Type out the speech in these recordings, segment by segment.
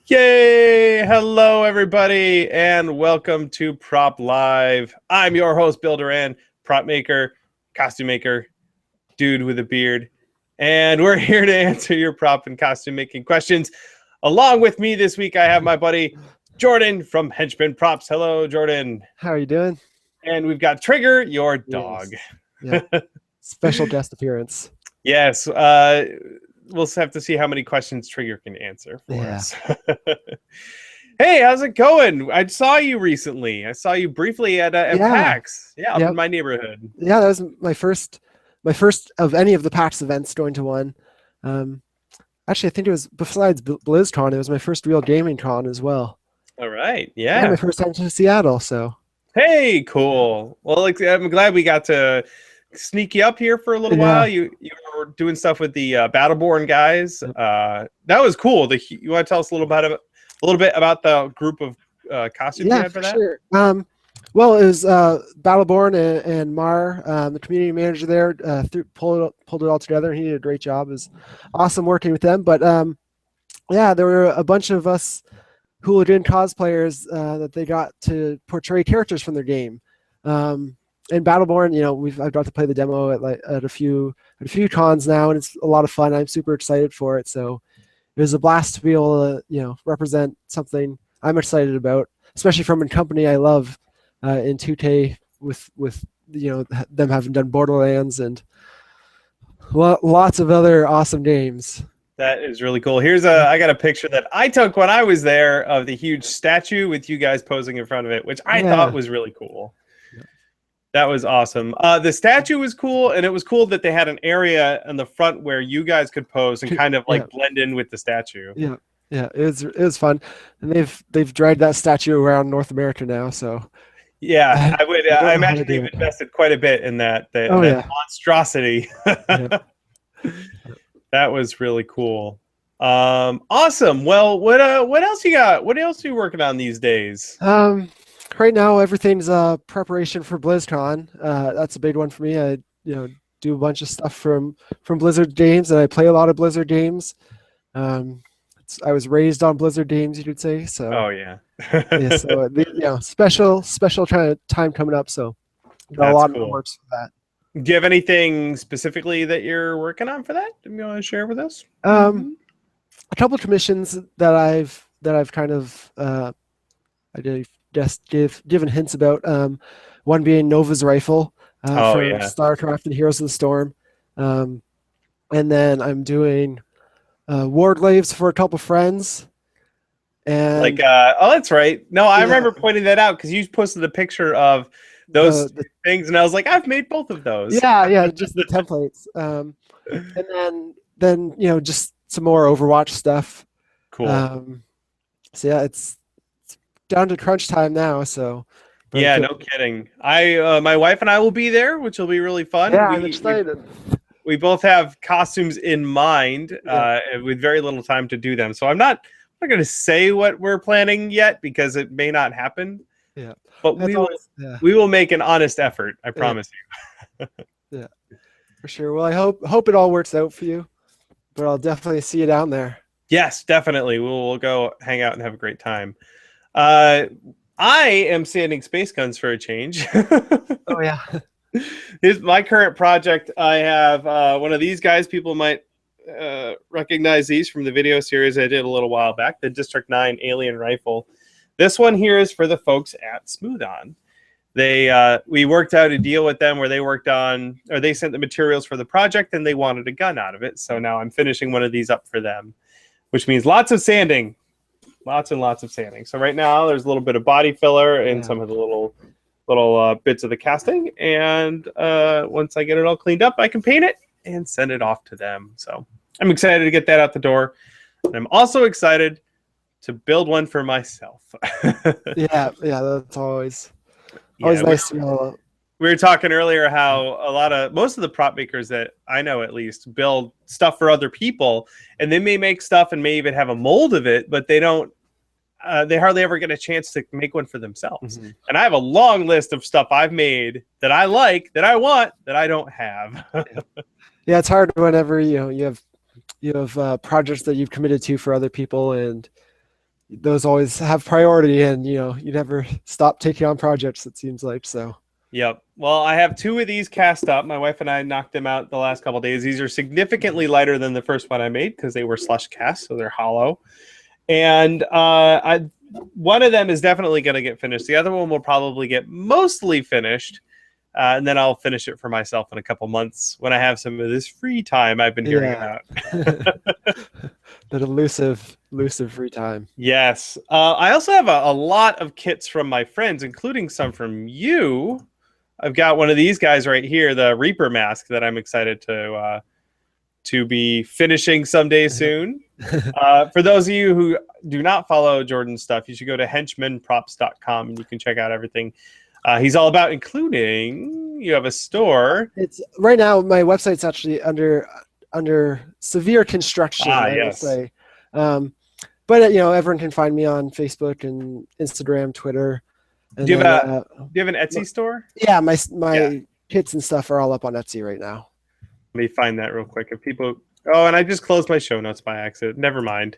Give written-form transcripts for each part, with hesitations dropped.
Yay! Hello, everybody, and welcome to Prop Live. I'm your host, Bill Duran, prop maker, costume maker, dude with a beard, and we're here to answer your prop and costume making questions. Along with me this week, I have my buddy Jordan from Henchmen Props. Hello, Jordan. How are you doing? And we've got Trigger, your dog. Yes. Yeah. Special guest appearance. Yes, we'll have to see how many questions Trigger can answer for Yeah. us. Hey, how's it going? I saw you recently. I saw you briefly at Yeah. PAX. Yeah, up in Yep. my neighborhood. Yeah, that was my first of any of the PAX events going to one. Um, Actually, I think it was besides BlizzCon, it was my first real gaming con as well. All right. And my Yeah. first time to Seattle, so Hey, cool. Well, like, I'm glad we got to sneak you up here for a little yeah. while. You were doing stuff with the Battleborn guys. Yep. That was cool. You want to tell us a little bit about the group of costumes you Yeah, had for for that? sure. Well, it was Battleborn and Mar, the community manager there, pulled it all together. He did a great job. It was awesome working with them. But yeah, there were a bunch of us hooligan cosplayers that they got to portray characters from their game. In Battleborn, I've got to play the demo at a few cons now, and it's a lot of fun. I'm super excited for it. So it was a blast to be able to represent something I'm excited about, especially from a company I love in 2K with them having done Borderlands and lots of other awesome games. That is really cool. I got a picture that I took when I was there of the huge statue with you guys posing in front of it, which I thought Yeah. was really cool. That was awesome. The statue was cool, and it was cool that they had an area in the front where you guys could pose and kind of Yeah. like blend in with the statue. Yeah. Yeah, it was fun, and they've dragged that statue around North America now. So Yeah, I, I would. I don't I know how to imagine do they've it. invested quite a bit in Oh that yeah, monstrosity. yeah. That was really cool. Awesome. Well, what else you got? What else are you working on these days? Right now everything's preparation for BlizzCon. That's a big one for me. I do a bunch of stuff from Blizzard games, and I play a lot of Blizzard games. I was raised on Blizzard games, you could say. So Oh yeah, yeah, so special kind of time coming up. So got a that's lot in the cool. works for that. Do you have anything specifically that you're working on for that? Do you want to share with us? A couple of commissions that I've kind of I did just given hints about. One being Nova's rifle Oh from yeah, StarCraft and Heroes of the Storm, um, and then I'm doing ward glaives for a couple friends. like And oh, that's right. No, I yeah, remember pointing that out because you posted a picture of those the things, and I was like, I've made both of those. yeah, just the templates. And then just some more Overwatch stuff. Cool. Um, so yeah, it's down to crunch time now. So, but I'm Yeah, no feeling, kidding. My wife and I will be there, which will be really fun. yeah, I'm excited. We both have costumes in mind, Yeah, with very little time to do them. So I'm not going to say what we're planning yet because it may not happen. yeah. But That's always yeah, we will make an honest effort. I yeah, promise you. yeah, for sure. Well, I hope it all works out for you, but I'll definitely see you down there. Yes, definitely. We'll go hang out and have a great time. Uh, I am sanding space guns for a change. Oh yeah, Here's my current project. I have one of these guys. People might recognize these from the video series I did a little while back, the District 9 Alien Rifle. This one here is for the folks at Smooth On. We worked out a deal with them where they sent the materials for the project and they wanted a gun out of it. So now I'm finishing one of these up for them, which means lots of sanding, lots and lots of sanding. So right now there's a little bit of body filler and yeah, some of the little bits of the casting. And once I get it all cleaned up, I can paint it and send it off to them. So I'm excited to get that out the door. And I'm also excited to build one for myself. yeah, yeah. That's always Yeah, nice to know. we were talking earlier how most of the prop makers that I know at least build stuff for other people, and they may make stuff and may even have a mold of it, but they hardly ever get a chance to make one for themselves. Mhm. And I have a long list of stuff I've made that I like, that I want, that I don't have. Yeah, it's hard whenever you have projects that you've committed to for other people, and those always have priority, and you never stop taking on projects, it seems like. So Yep. Well, I have 2 of these cast up. My wife and I knocked them out the last couple of days. These are significantly lighter than the first one I made because they were slush cast, so they're hollow. And one of them is definitely going to get finished. The other one will probably get mostly finished. And then I'll finish it for myself in a couple months when I have some of this free time I've been hearing about. That elusive free time. Yes. I also have a lot of kits from my friends, including some from you. I've got one of these guys right here, the Reaper mask, that I'm excited to be finishing someday soon. For those of you who do not follow Jordan's stuff, you should go to henchmenprops.com and you can check out everything he's all about, including you have a store. It's right now my website's actually under severe construction, I would say. But everyone can find me on Facebook and Instagram, Twitter. And do you have an Etsy store? Yeah, my kits and stuff are all up on Etsy right now. Let me find that real quick. If people, and I just closed my show notes by accident. Never mind.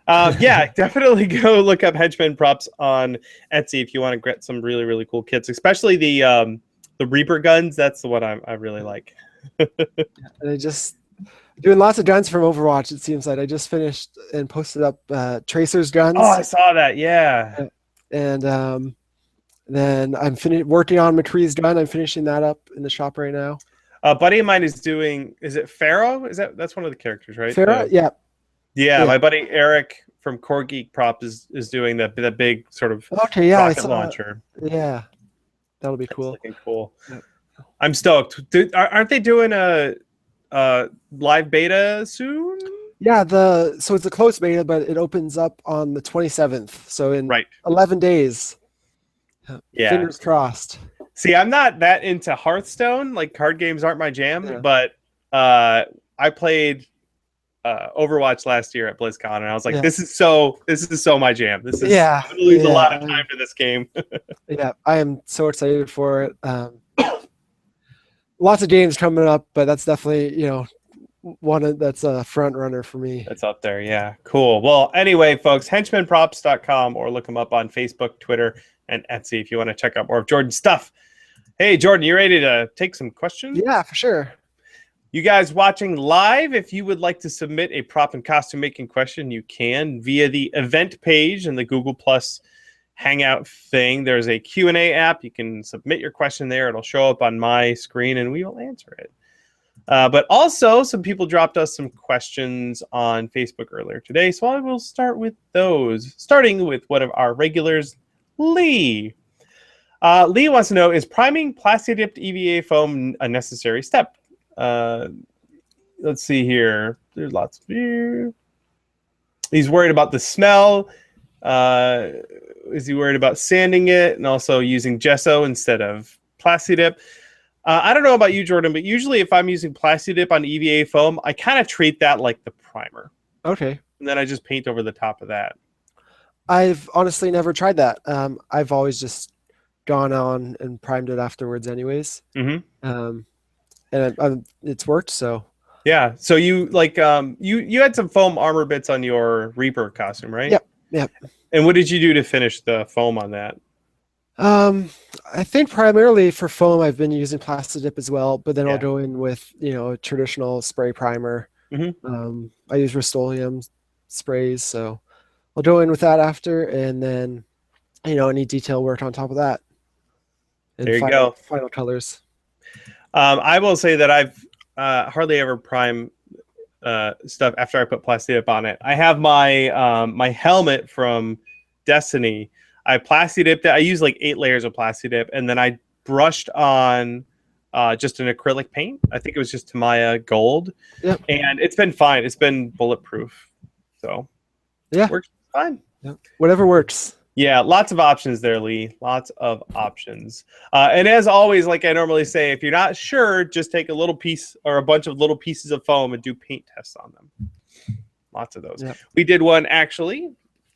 Yeah, definitely go look up Henchmen Props on Etsy if you want to get some really, really cool kits, especially the Reaper guns. That's the one I really like. And I just doing lots of guns from Overwatch. It seems like I just finished and posted up Tracer's guns. Oh, I saw that. Yeah. And then I'm working on McCree's gun. I'm finishing that up in the shop right now. A buddy of mine is doing. Is it Pharaoh? That's one of the characters, right? Pharaoh, yeah. Yeah, my buddy Eric from Core Geek Props is doing the big sort of rocket launcher. Yeah, that'll be cool. That's looking cool. Yeah. I'm stoked. Aren't they doing a live beta soon? Yeah, so it's a closed beta, but it opens up on the 27th. So in 11 days. Yeah. Fingers crossed. See, I'm not that into Hearthstone. Like, card games aren't my jam, but I played Overwatch last year at BlizzCon, and I was like, this is so my jam. I'm gonna lose a lot of time to this game. Yeah, I am so excited for it. Lots of games coming up, but that's definitely one that's a front runner for me. That's up there. Yeah, cool. Well, anyway, folks, henchmenprops.com, or look them up on Facebook, Twitter, and Etsy if you want to check out more of Jordan's stuff. Hey, Jordan, you ready to take some questions? Yeah, for sure. You guys watching live, if you would like to submit a prop and costume making question, you can via the event page in the Google Plus Hangout thing. There's a Q&A app. You can submit your question there. It'll show up on my screen, and we will answer it. But also, some people dropped us some questions on Facebook earlier today, so I will start with those, starting with one of our regulars, Lee. Lee wants to know, is priming Plasti Dipped EVA foam a necessary step? Let's see here. There's lots of here. He's worried about the smell. Is he worried about sanding it and also using gesso instead of Plasti Dip? I don't know about you, Jordan, but usually if I'm using Plasti Dip on EVA foam, I kind of treat that like the primer. Okay. And then I just paint over the top of that. I've honestly never tried that. I've always just gone on and primed it afterwards anyways. Mm-hmm. And it's worked, so. Yeah, so you you had some foam armor bits on your Reaper costume, right? Yep. And what did you do to finish the foam on that? I think primarily for foam, I've been using Plasti Dip as well, but then I'll go in with a traditional spray primer. Mm-hmm. I use Rust-Oleum sprays, so I'll go in with that after, and then any detail work on top of that. And there you go. Final colors. I will say that I've hardly ever prime stuff after I put Plasti Dip on it. I have my my helmet from Destiny. I Plasti Dipped it. I used like 8 layers of Plasti Dip, and then I brushed on just an acrylic paint. I think it was just Tamiya Gold. Yep. And it's been fine. It's been bulletproof. So works fine. Yep. Whatever works. Yeah, lots of options there, Lee. Lots of options. And as always, like I normally say, if you're not sure, just take a little piece or a bunch of little pieces of foam and do paint tests on them. Lots of those. Yep. We did one, actually.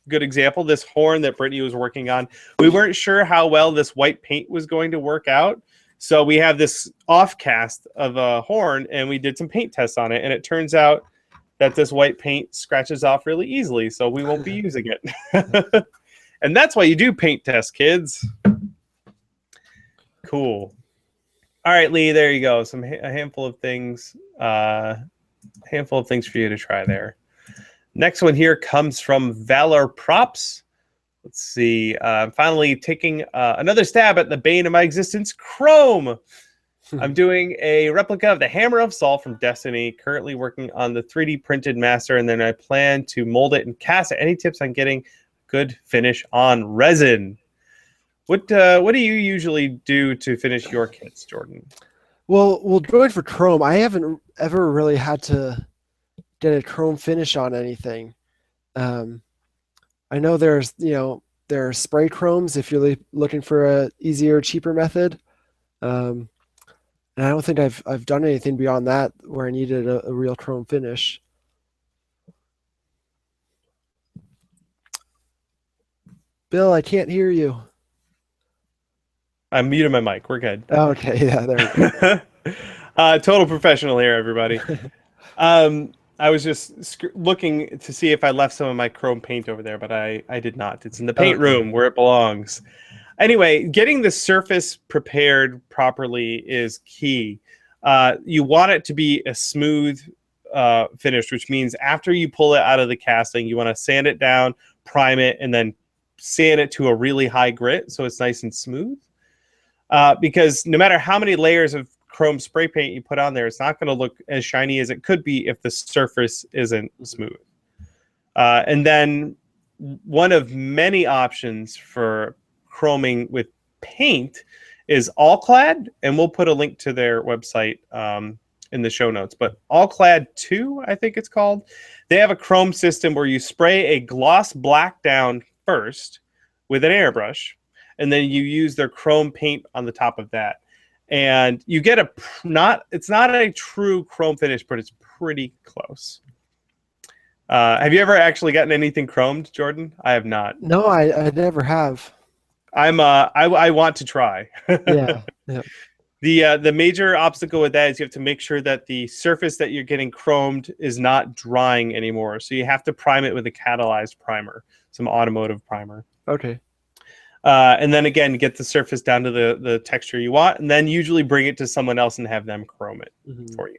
Good example, this horn that Brittany was working on. We weren't sure how well this white paint was going to work out. So we have this off cast of a horn, and we did some paint tests on it. And it turns out that this white paint scratches off really easily, so we won't be using it. And that's why you do paint tests, kids. Cool. All right, Lee, there you go. A handful of things. Handful of things for you to try there. Next one here comes from Valor Props. Let's see. I'm finally taking another stab at the bane of my existence, Chrome. I'm doing a replica of the Hammer of Saul from Destiny, currently working on the 3D printed master, and then I plan to mold it and cast it. Any tips on getting good finish on resin? What do you usually do to finish your kits, Jordan? Well, going for chrome, I haven't ever really had to get a chrome finish on anything. I know there are spray chromes if you're looking for a easier, cheaper method. And I don't think I've done anything beyond that where I needed a real chrome finish. Bill, I can't hear you. I'm muting my mic. We're good. Oh, okay, yeah, there we go. Total professional here, everybody. I was just looking to see if I left some of my chrome paint over there, but I did not. It's in the paint room where it belongs. Anyway, getting the surface prepared properly is key. You want it to be a smooth finish, which means after you pull it out of the casting, you want to sand it down, prime it, and then sand it to a really high grit so it's nice and smooth. Because no matter how many layers of chrome spray paint you put on there, it's not going to look as shiny as it could be if the surface isn't smooth. And then one of many options for chroming with paint is Alclad, and we'll put a link to their website in the show notes. But Alclad II, I think it's called. They have a chrome system where you spray a gloss black down first with an airbrush, and then you use their chrome paint on the top of that. And you get it's not a true chrome finish, but it's pretty close. Have you ever actually gotten anything chromed, Jordan? I have not. No, I never have. I want to try. Yeah. The major obstacle with that is you have to make sure that the surface that you're getting chromed is not drying anymore. So you have to prime it with a catalyzed primer, some automotive primer. Okay. And then again, get the surface down to the texture you want, and then usually bring it to someone else and have them chrome it for you.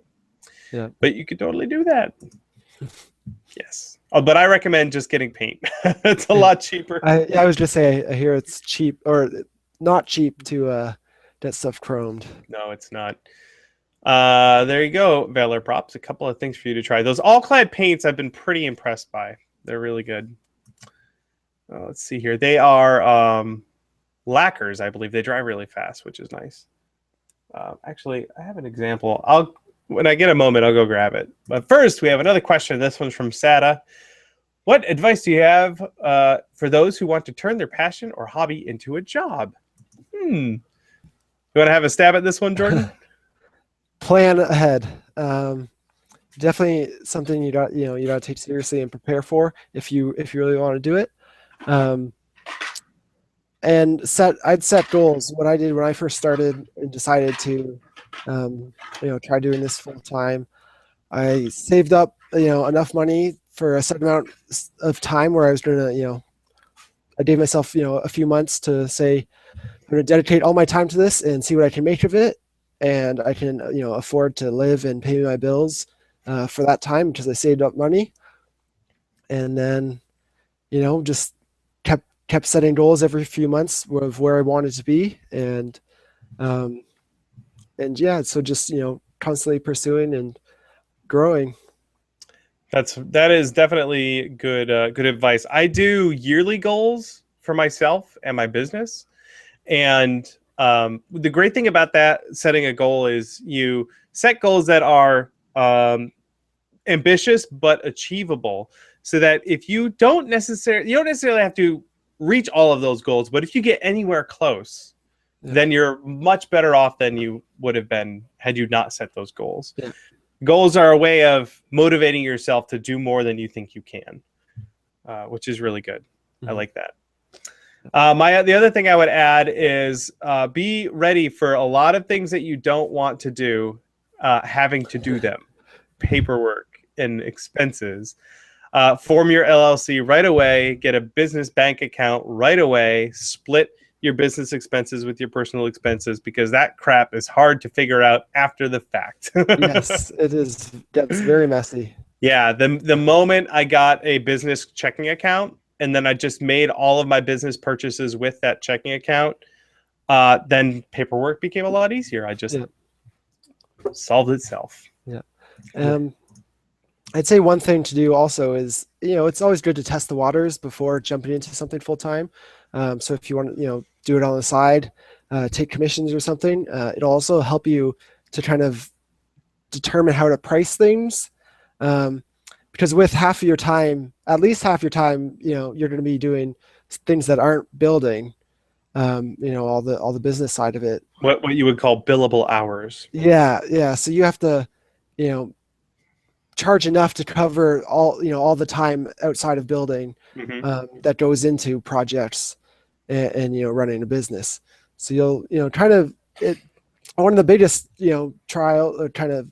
Yeah. But you could totally do that. Yes. Oh, but I recommend just getting paint. It's a lot cheaper. I was just saying, I hear it's cheap or not cheap to get stuff chromed. No, it's not. There you go, Valor Props. A couple of things for you to try. Those Alclad paints I've been pretty impressed by. They're really good. Let's see here. They are lacquers, I believe. They dry really fast, which is nice. Actually, I have an example. When I get a moment, I'll go grab it. But first, we have another question. This one's from Sada. What advice do you have for those who want to turn their passion or hobby into a job? You want to have a stab at this one, Jordan? Plan ahead. Definitely something you got to take seriously and prepare for if you really want to do it. And I'd set goals. What I did when I first started and decided to try doing this full time, I saved up enough money for a certain amount of time where I was going to I gave myself a few months to say I'm going to dedicate all my time to this and see what I can make of it, and I can afford to live and pay my bills for that time because I saved up money. And then just kept setting goals every few months of where I wanted to be, and yeah, so just constantly pursuing and growing. That is definitely good advice. I do yearly goals for myself and my business, and the great thing about that setting a goal is you set goals that are ambitious but achievable, so that if you don't necessarily have to reach all of those goals, but if you get anywhere close, then you're much better off than you would have been had you not set those goals. Yeah. Goals are a way of motivating yourself to do more than you think you can, which is really good. I like that. The other thing I would add is be ready for a lot of things that you don't want to do, having to do them. Paperwork, and expenses. Form your LLC right away, get a business bank account right away, split your business expenses with your personal expenses, because that crap is hard to figure out after the fact. Yes, it is. That's very messy. Yeah, the moment I got a business checking account and then I just made all of my business purchases with that checking account, then paperwork became a lot easier. I just solved itself. Yeah. I'd say one thing to do also is, it's always good to test the waters before jumping into something full time. So if you want to, do it on the side, take commissions or something, it'll also help you to kind of determine how to price things. Because with half of your time, at least half your time, you're going to be doing things that aren't building, all the business side of it. What you would call billable hours. Yeah. So you have to, charge enough to cover all the time outside of building that goes into projects and running a business. So you'll kind of one of the biggest trial or kind of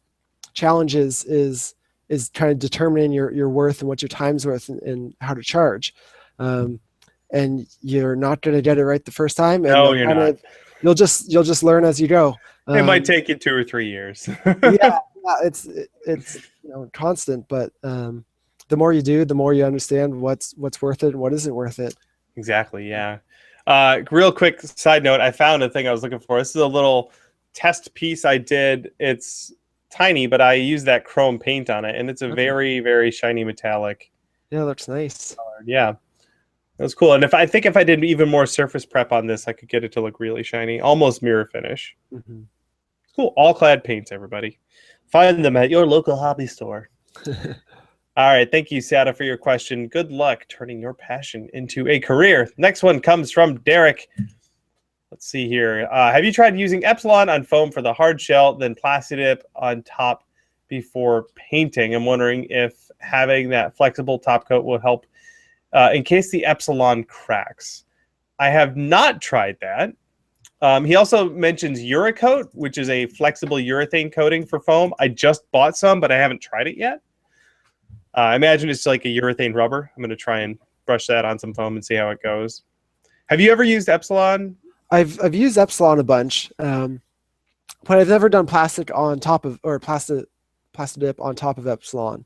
challenges is trying to determine your worth and what your time's worth and how to charge. And you're not going to get it right the first time. And no, you're not. You'll just learn as you go. It might take you 2 or 3 years. Yeah, it's constant, but the more you do, the more you understand what's worth it and what isn't worth it. Exactly. Yeah. Real quick side note, I found a thing I was looking for. This is a little test piece I did. It's tiny, but I used that chrome paint on it, and it's a very, very shiny metallic. Yeah, it looks nice. Yeah. That was cool. And if I did even more surface prep on this, I could get it to look really shiny, almost mirror finish. Mm-hmm. Cool. Alclad paints, everybody. Find them at your local hobby store. All right. Thank you, Sada, for your question. Good luck turning your passion into a career. Next one comes from Derek. Let's see here. Have you tried using Epsilon on foam for the hard shell, then Plasti Dip on top before painting? I'm wondering if having that flexible top coat will help in case the Epsilon cracks. I have not tried that. He also mentions UreCoat, which is a flexible urethane coating for foam. I just bought some, but I haven't tried it yet. I imagine it's like a urethane rubber. I'm going to try and brush that on some foam and see how it goes. Have you ever used Epsilon? I've used Epsilon a bunch, but I've never done plastic on top of, or Plasti Dip on top of Epsilon.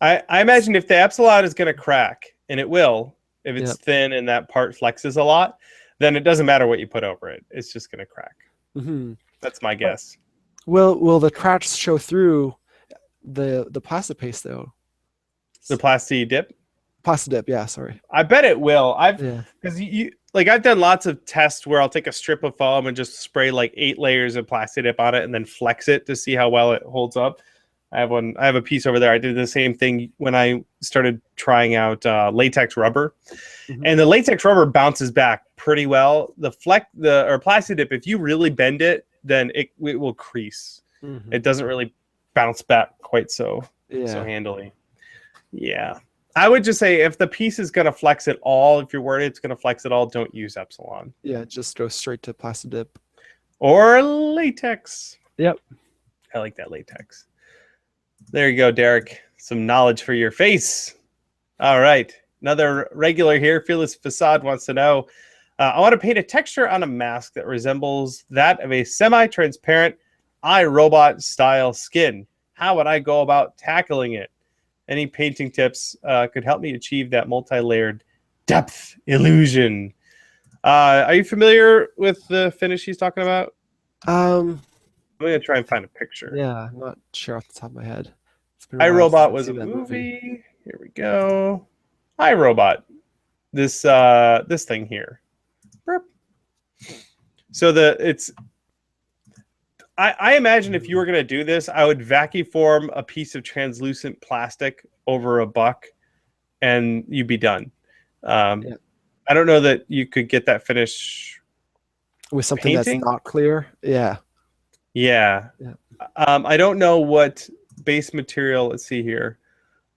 I imagine if the Epsilon is going to crack, and it will, if it's thin and that part flexes a lot, then it doesn't matter what you put over it. It's just going to crack. Mm-hmm. That's my guess. Will the cracks show through the plastic paste though? The Plasti Dip? Plasti Dip, yeah, sorry. I bet it will. Because I've done lots of tests where I'll take a strip of foam and just spray like 8 layers of Plasti Dip on it and then flex it to see how well it holds up. I have a piece over there. I did the same thing when I started trying out latex rubber, and the latex rubber bounces back pretty well. The Plasti Dip, if you really bend it, then it will crease. It doesn't really bounce back quite so handily. Yeah, I would just say if the piece is going to flex at all, if you're worried it's going to flex at all, don't use Epsilon. Yeah, just go straight to Plasti Dip or latex. Yep, I like that latex. There you go, Derek. Some knowledge for your face. All right. Another regular here, Fearless Facade, wants to know, I want to paint a texture on a mask that resembles that of a semi-transparent iRobot style skin. How would I go about tackling it? Any painting tips could help me achieve that multi-layered depth illusion. Are you familiar with the finish he's talking about? I'm going to try and find a picture. Yeah, I'm not sure off the top of my head. iRobot was a movie. Here we go. iRobot. This thing here. So I imagine if you were going to do this, I would vacuum form a piece of translucent plastic over a buck, and you'd be done. I don't know that you could get that finish with something painting. That's not clear. Yeah. I don't know what base material. Let's see here.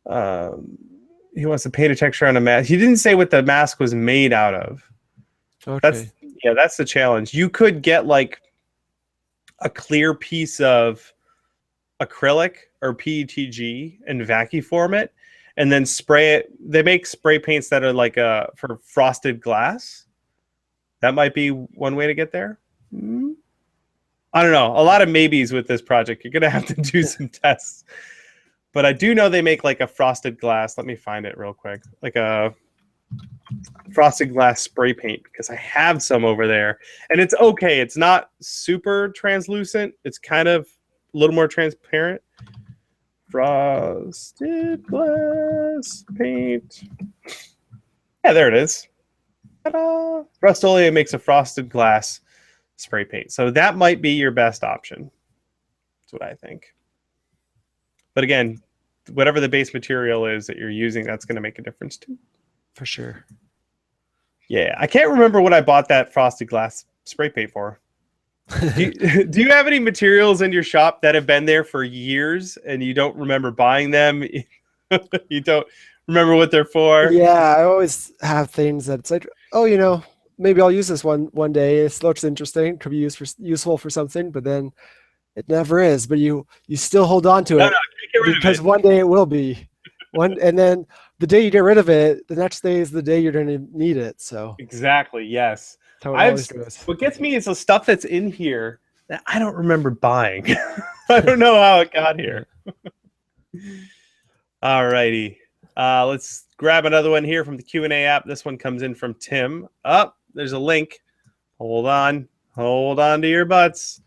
He wants to paint a texture on a mask. He didn't say what the mask was made out of. Okay. That's the challenge. You could get like a clear piece of acrylic or PETG and vacuum form it, and then spray it. They make spray paints that are like for frosted glass. That might be one way to get there. I don't know. A lot of maybes with this project. You're gonna have to do some tests. But I do know they make like a frosted glass. Let me find it real quick. Like a frosted glass spray paint, because I have some over there. And it's okay. It's not super translucent. It's kind of a little more transparent. Frosted glass paint. Yeah, there it is. Ta-da! Rust-Oleum makes a frosted glass spray paint. So that might be your best option. That's what I think. But again, whatever the base material is that you're using, that's going to make a difference too. For sure. Yeah, I can't remember what I bought that frosted glass spray paint for. Do you have any materials in your shop that have been there for years and you don't remember buying them? You don't remember what they're for? Yeah, I always have things that it's like, oh, maybe I'll use this one day. It looks interesting, could be useful for something, but then it never is. But you still hold on to it because one day it will be. And then the day you get rid of it, the next day is the day you're going to need it. So exactly, yes. Goes. What gets me is the stuff that's in here that I don't remember buying. I don't know how it got here. All righty. Let's grab another one here from the Q&A app. This one comes in from Tim. There's a link. Hold on to your butts.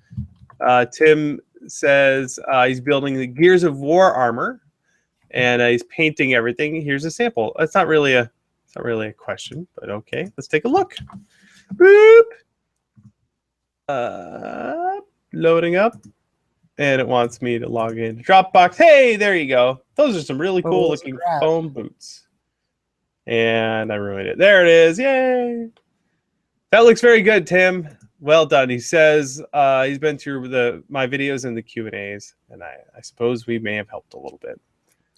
Tim says he's building the Gears of War armor, and he's painting everything. Here's a sample. It's not really a question, but okay. Let's take a look. Boop. Loading up, and it wants me to log in Dropbox. Hey, there you go. Those are some really cool looking foam boots. And I ruined it. There it is. Yay! That looks very good, Tim. Well done. He says he's been through my videos and the Q&As, and I suppose we may have helped a little bit.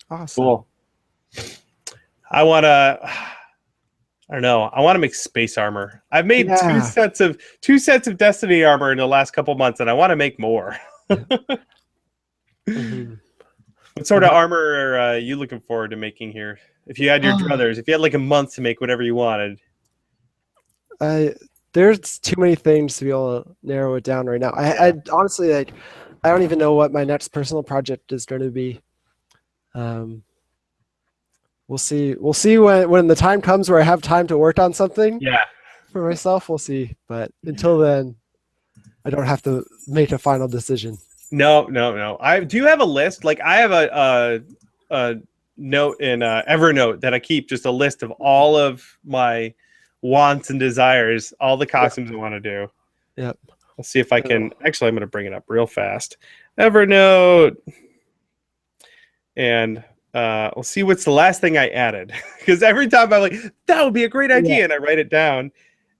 Awesome. Cool. I want to make space armor. I've made two sets of Destiny armor in the last couple months, and I want to make more. Mm-hmm. What sort of armor are you looking forward to making here? If you had your druthers, if you had like a month to make whatever you wanted. There's too many things to be able to narrow it down right now. I honestly, I don't even know what my next personal project is going to be. We'll see when the time comes where I have time to work on something. Yeah. For myself, we'll see. But until then, I don't have to make a final decision. No. Do you have a list? Like I have a note in Evernote that I keep, just a list of all of my wants and desires, all the costumes I want to do. Yep. Let's see if I can. Actually, I'm going to bring it up real fast. Evernote. And we'll see what's the last thing I added. Because every time I'm like, that would be a great idea. Yeah. And I write it down.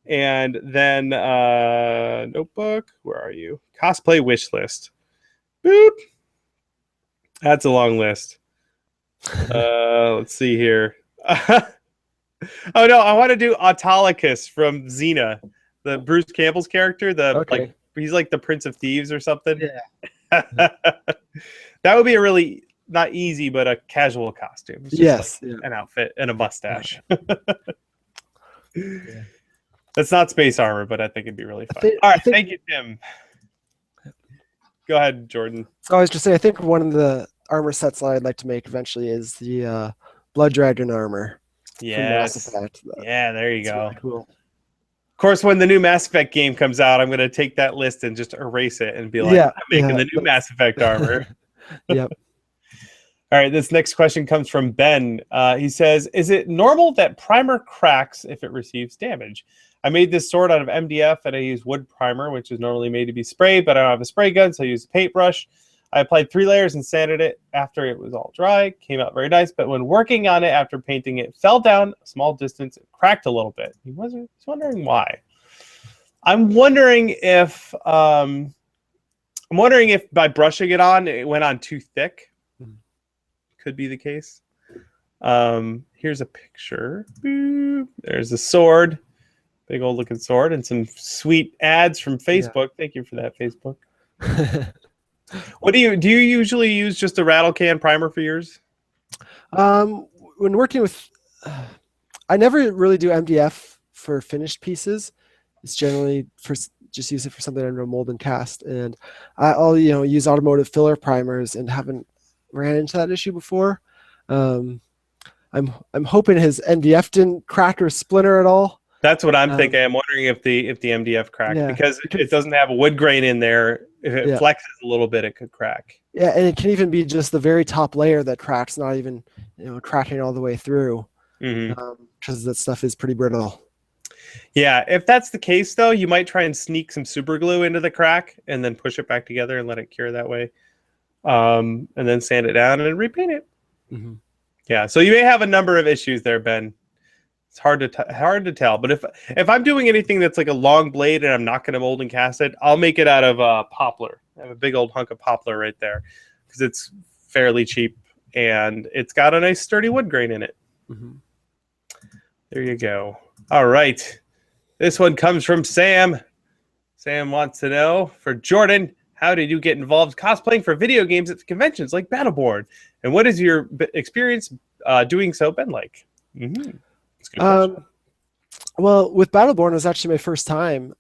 And then notebook, where are you? Cosplay wish list. Boop. That's a long list. Let's see here. Oh no, I want to do Autolycus from Xena, the Bruce Campbell's character. He's like the Prince of Thieves or something. Yeah. That would be a really not easy, but a casual costume. It's just an outfit and a mustache. Yeah. That's not space armor, but I think it'd be really fun. All right, thank you, Tim. Go ahead, Jordan. So I was just saying, I think one of the armor sets that I'd like to make eventually is the Blood Dragon armor. Yes. Yeah, there you go. Really cool. Of course, when the new Mass Effect game comes out, I'm going to take that list and just erase it and be like, I'm making the new Mass Effect armor. Yep. All right, this next question comes from Ben. He says, is it normal that primer cracks if it receives damage? I made this sword out of MDF and I use wood primer, which is normally made to be sprayed, but I don't have a spray gun, so I use a paintbrush. I applied 3 layers and sanded it after it was all dry. Came out very nice, but when working on it after painting it, fell down a small distance and cracked a little bit. He's wondering why. I'm wondering if by brushing it on, it went on too thick. Could be the case. Here's a picture. Boop. There's a sword. Big old looking sword and some sweet ads from Facebook. Yeah. Thank you for that, Facebook. What do you usually use just a rattle can primer for yours? When working with, I never really do MDF for finished pieces. It's generally just use it for something under a mold and cast, and I'll use automotive filler primers and haven't ran into that issue before. I'm hoping his MDF didn't crack or splinter at all. That's what I'm thinking. I'm wondering if the MDF cracked, because it doesn't have a wood grain in there. If it flexes a little bit, it could crack. Yeah, and it can even be just the very top layer that cracks, not even cracking all the way through, because that stuff is pretty brittle. Yeah, if that's the case, though, you might try and sneak some super glue into the crack and then push it back together and let it cure that way, and then sand it down and repaint it. Yeah, so you may have a number of issues there, Ben. It's hard to tell. But if I'm doing anything that's like a long blade and I'm not going to mold and cast it, I'll make it out of poplar. I have a big old hunk of poplar right there because it's fairly cheap and it's got a nice sturdy wood grain in it. There you go. All right. This one comes from Sam. Sam wants to know, for Jordan, how did you get involved cosplaying for video games at conventions like Battleborn? And what is your experience doing so been like? Well, with Battleborn, it was actually my first time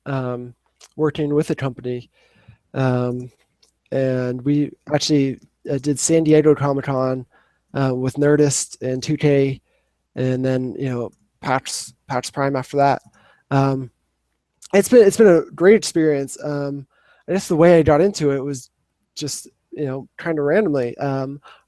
working with a company. And we actually did San Diego Comic-Con with Nerdist and 2K, and then PAX Prime after that. It's been a great experience. I guess the way I got into it was just kind of randomly.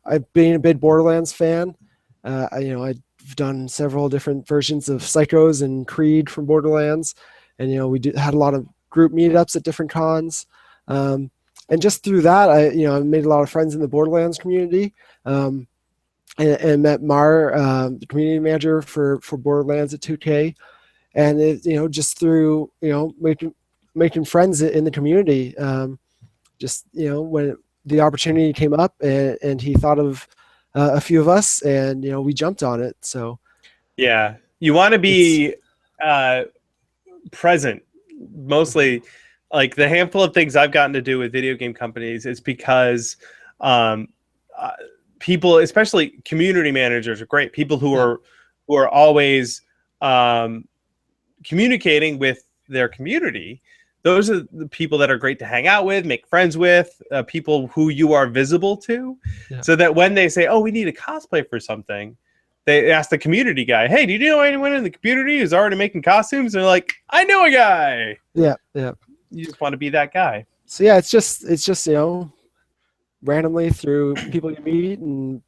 I've been a big Borderlands fan. I've done several different versions of Psychos and Creed from Borderlands, and had a lot of group meetups at different cons. And just through that, I made a lot of friends in the Borderlands community, and met Mar, the community manager for Borderlands at 2K, and it, just through making friends in the community. When the opportunity came up, and he thought of a few of us, and we jumped on it. So yeah, you want to be present. Mostly, like the handful of things I've gotten to do with video game companies is because people, especially community managers, are great. People who are always communicating with their community. Those are the people that are great to hang out with, make friends with, people who you are visible to, so that when they say, "Oh, we need a cosplay for something," they ask the community guy, "Hey, do you know anyone in the community who's already making costumes?" And they're like, "I know a guy." Yeah. You just want to be that guy. So yeah, it's just randomly through people you meet and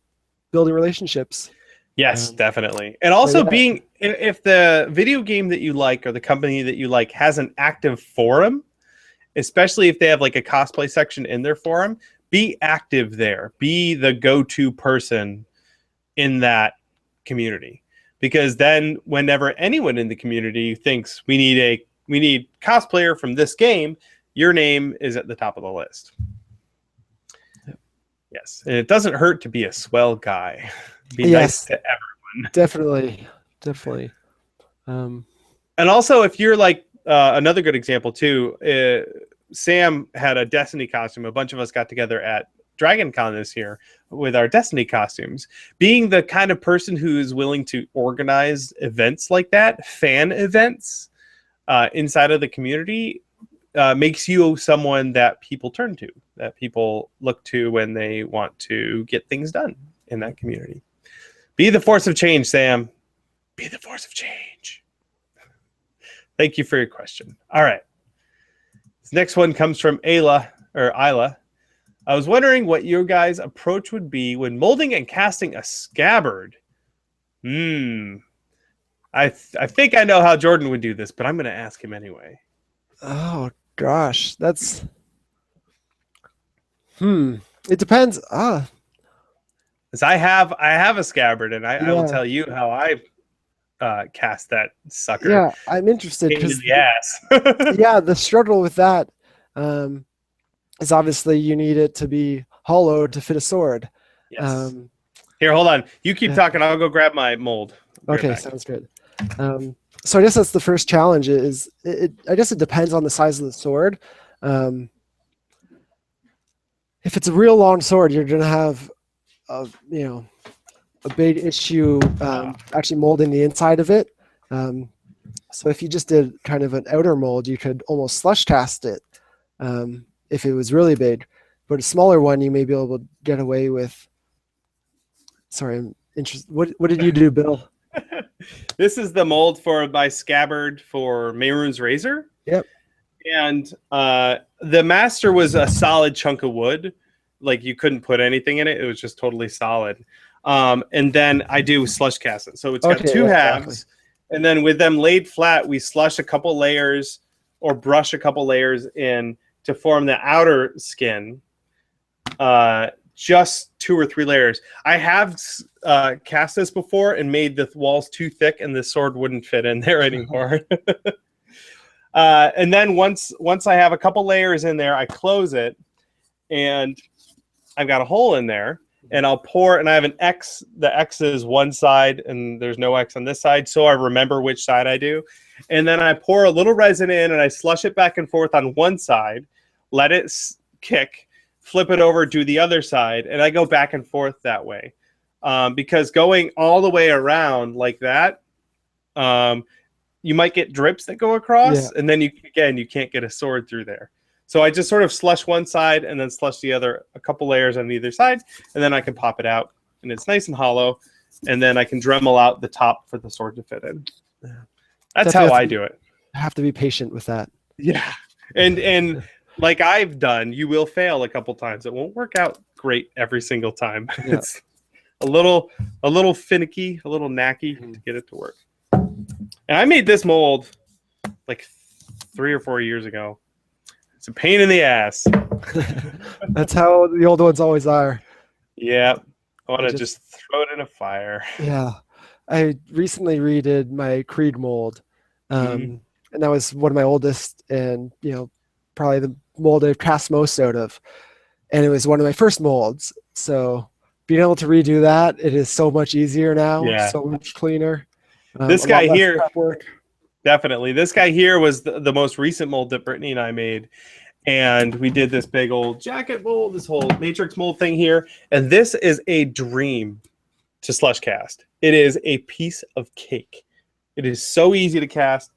building relationships. Yes, definitely. And also being, if the video game that you like or the company that you like has an active forum, especially if they have like a cosplay section in their forum, be active there. Be the go-to person in that community. Because then whenever anyone in the community thinks we need cosplayer from this game, your name is at the top of the list. Yes. And it doesn't hurt to be a swell guy. Be nice to everyone. Definitely. And also, if you're like another good example too, Sam had a Destiny costume. A bunch of us got together at DragonCon this year with our Destiny costumes. Being the kind of person who is willing to organize events like that, fan events inside of the community, makes you someone that people turn to, that people look to when they want to get things done in that community. Be the force of change, Sam. Be the force of change. Thank you for your question. All right. This next one comes from Isla. I was wondering what your guys' approach would be when molding and casting a scabbard. I think I know how Jordan would do this, but I'm going to ask him anyway. Oh gosh, that's it depends. Because I have a scabbard, and I will tell you how I cast that sucker. Yeah, I'm interested because the ass. The struggle with that is obviously you need it to be hollow to fit a sword. Yes. Here, hold on. You keep talking. I'll go grab my mold. Okay, sounds good. So I guess that's the first challenge. I guess it depends on the size of the sword. if it's a real long sword, you're gonna have a a big issue actually molding the inside of it. So if you just did kind of an outer mold, you could almost slush cast it if it was really big. But a smaller one, you may be able to get away with. Sorry, I'm interested. What did you do, Bill? This is the mold for my scabbard for Mehrunes Razor. Yep. And the master was a solid chunk of wood. Like you couldn't put anything in it. It was just totally solid. And then I do slush cast it. So it's got two halves. Exactly. And then with them laid flat, we slush a couple layers or brush a couple layers in to form the outer skin. Just 2 or 3 layers. I have cast this before and made the walls too thick and the sword wouldn't fit in there anymore. And then once I have a couple layers in there, I close it and I've got a hole in there and I'll pour, and I have an X. The X is one side and there's no X on this side. So I remember which side I do. And then I pour a little resin in and I slush it back and forth on one side, let it kick, flip it over, do the other side, and I go back and forth that way. Because going all the way around like that, you might get drips that go across, and then you can't get a sword through there. So I just sort of slush one side and then slush the other, a couple layers on either side, and then I can pop it out, and it's nice and hollow, and then I can Dremel out the top for the sword to fit in. That's how I do it. I have to be patient with that. Yeah, and like I've done, you will fail a couple times. It won't work out great every single time. Yeah. It's a little finicky, a little knacky to get it to work. And I made this mold like 3 or 4 years ago. It's a pain in the ass. That's how the old ones always are. Yeah. I want to just throw it in a fire. Yeah. I recently redid my Creed mold. And that was one of my oldest and, probably the mold I've cast most out of. And it was one of my first molds. So being able to redo that, it is so much easier now. Yeah. So much cleaner. This guy here, definitely. This guy here was the most recent mold that Brittany and I made. And we did this big old jacket mold, this whole matrix mold thing here. And this is a dream to slush cast. It is a piece of cake. It is so easy to cast.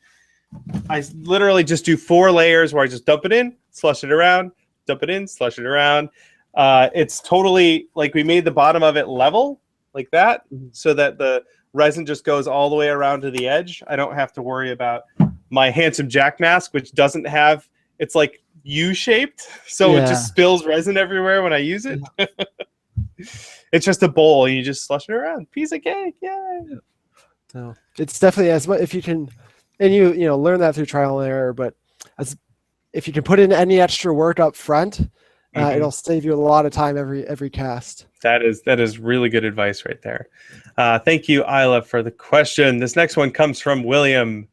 I literally just do 4 layers where I just dump it in, slush it around, dump it in, slush it around. It's totally like we made the bottom of it level like that so that the resin just goes all the way around to the edge. I don't have to worry about my Handsome Jack mask, which doesn't have, it's like U-shaped. So it just spills resin everywhere when I use it. It's just a bowl. You just slush it around. Piece of cake. Yeah. So it's definitely as much if you can, and you learn that through trial and error, but if you can put in any extra work up front, it'll save you a lot of time every cast. That is really good advice right there. Thank you, Isla, for the question. This next one comes from William.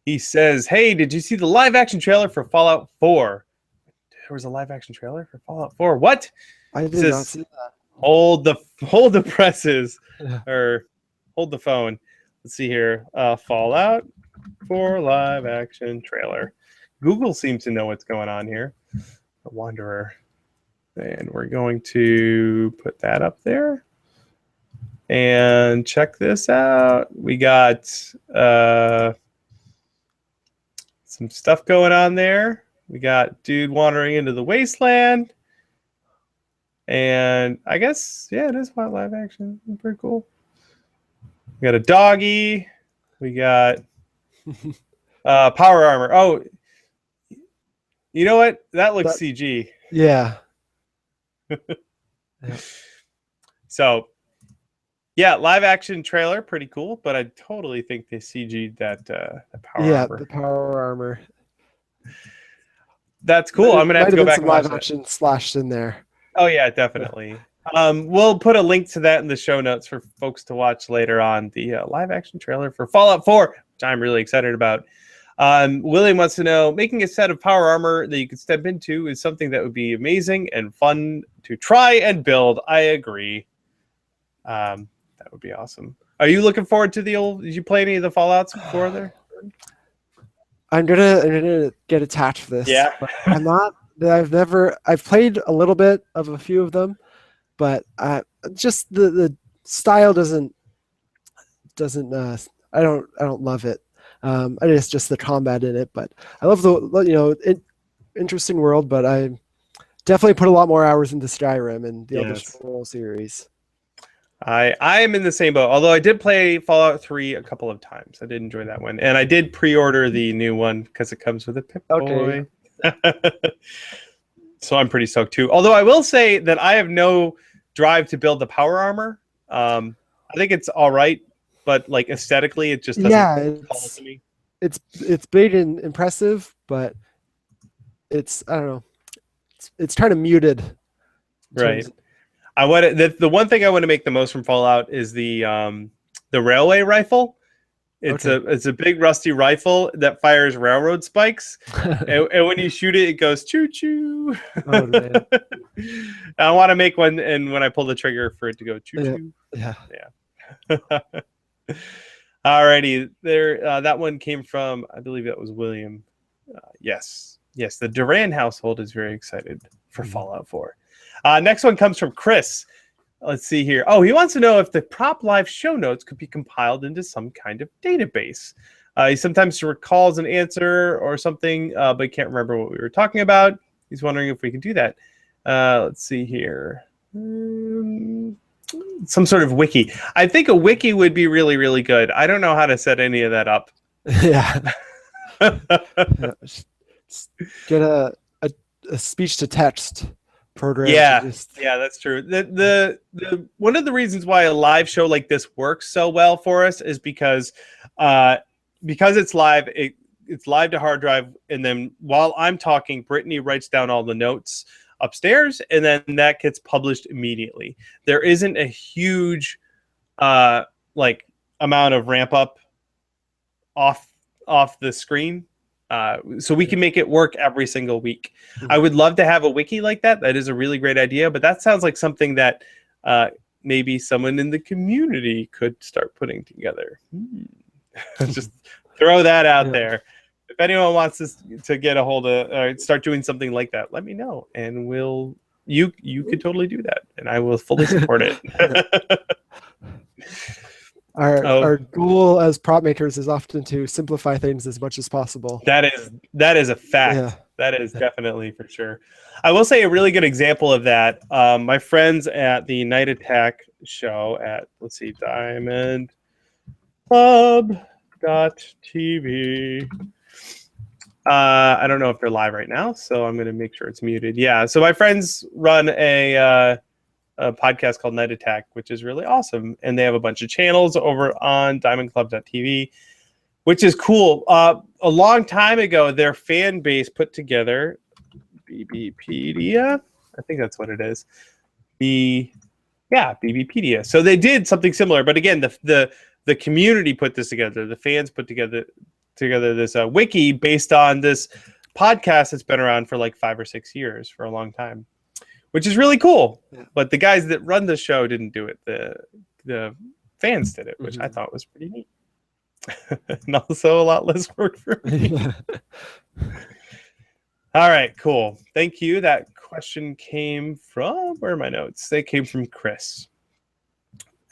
He says, "Hey, did you see the live action trailer for Fallout 4?" There was a live action trailer for Fallout 4. What? I did not see that. Hold the presses, or hold the phone. Let's see here. Fallout 4 live action trailer. Google seems to know what's going on here. The Wanderer. And we're going to put that up there. And check this out. We got some stuff going on there. We got dude wandering into the wasteland. And I guess, yeah, it is live action. Pretty cool. We got a doggy. We got power armor. Oh, you know what? That looks CG. Yeah. So, yeah, live action trailer, pretty cool. But I totally think they CG'd that the power armor. Yeah, the power armor. That's cool. I'm gonna have to go back and watch live action slashed in there. Oh yeah, definitely. We'll put a link to that in the show notes for folks to watch later on. The live action trailer for Fallout 4, which I'm really excited about. William wants to know, making a set of power armor that you could step into is something that would be amazing and fun to try and build. I agree. That would be awesome. Are you looking forward to did you play any of the Fallouts before there? I'm gonna get attached to this. Yeah. I'm not I've played a little bit of a few of them, but just the style doesn't I don't love it. I guess just the combat in it, but I love interesting world. But I definitely put a lot more hours into Skyrim and the Elder Scrolls series. I am in the same boat. Although I did play Fallout 3 a couple of times, I did enjoy that one, and I did pre-order the new one because it comes with a Pip-Boy. So I'm pretty stoked too. Although I will say that I have no drive to build the power armor. I think it's all right, but like aesthetically, it just doesn't call to me. It's big and impressive, but it's I don't know. It's kind of muted. Right. The one thing I want to make the most from Fallout is the railway rifle. It's a big rusty rifle that fires railroad spikes, and when you shoot it, it goes choo choo. Oh, man. I want to make one, and when I pull the trigger for it to go choo choo. Yeah. Alrighty, there. That one came from, I believe that was William. Yes. The Duran household is very excited for Fallout 4. Next one comes from Chris. Let's see here. Oh, he wants to know if the Prop Live show notes could be compiled into some kind of database. He sometimes recalls an answer or something, but he can't remember what we were talking about. He's wondering if we can do that. Let's see here. Some sort of wiki. I think a wiki would be really, really good. I don't know how to set any of that up. Yeah. Get a speech to text program. Yeah, that's true. The one of the reasons why a live show like this works so well for us is because it's live. It's live to hard drive, and then while I'm talking, Brittany writes down all the notes upstairs, and then that gets published immediately. There isn't a huge like amount of ramp up off the screen. So we can make it work every single week. I would love to have a wiki like that. That is a really great idea, but that sounds like something that maybe someone in the community could start putting together. Just throw that out there. If anyone wants to get a hold of, start doing something like that, let me know, and you could totally do that, and I will fully support it. Our goal as prop makers is often to simplify things as much as possible. That is a fact. Yeah. That is definitely for sure. I will say a really good example of that. My friends at the Night Attack show at Diamond Club.tv. I don't know if they're live right now, so I'm going to make sure it's muted. Yeah. So my friends run a podcast called Night Attack, which is really awesome. And they have a bunch of channels over on diamondclub.tv, which is cool. A long time ago, their fan base put together BBpedia. I think that's what it is. BBpedia. So they did something similar, but again, the community put this together. The fans put together this wiki based on this podcast that's been around for like 5 or 6 years, for a long time, which is really cool. Yeah. But the guys that run the show didn't do it. The fans did it, which I thought was pretty neat. And also a lot less work for me. All right, cool. Thank you. That question came from, where are my notes? They came from Chris.